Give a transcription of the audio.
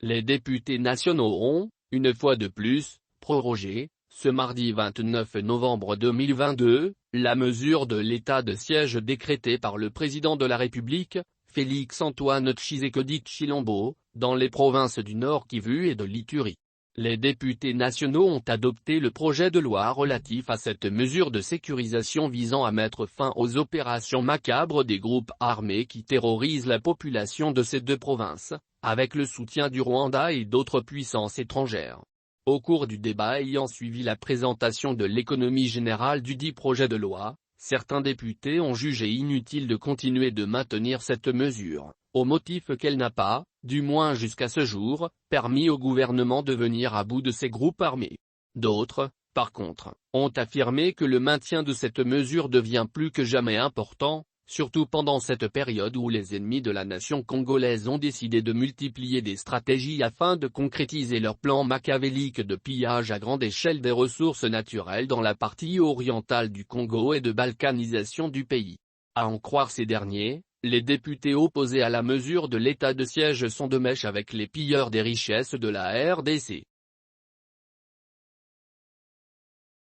Les députés nationaux ont, une fois de plus, prorogé, ce mardi 29 novembre 2022, la mesure de l'état de siège décrétée par le président de la République, Félix-Antoine Tshisekedi Tshilombo, dans les provinces du Nord Kivu et de l'Ituri. Les députés nationaux ont adopté le projet de loi relatif à cette mesure de sécurisation visant à mettre fin aux opérations macabres des groupes armés qui terrorisent la population de ces deux provinces, avec le soutien du Rwanda et d'autres puissances étrangères. Au cours du débat ayant suivi la présentation de l'économie générale du dit projet de loi, certains députés ont jugé inutile de continuer de maintenir cette mesure, au motif qu'elle n'a pas, du moins jusqu'à ce jour, permis au gouvernement de venir à bout de ces groupes armés. D'autres, par contre, ont affirmé que le maintien de cette mesure devient plus que jamais important, surtout pendant cette période où les ennemis de la nation congolaise ont décidé de multiplier des stratégies afin de concrétiser leur plan machiavélique de pillage à grande échelle des ressources naturelles dans la partie orientale du Congo et de balkanisation du pays. À en croire ces derniers, les députés opposés à la mesure de l'état de siège sont de mèche avec les pilleurs des richesses de la RDC.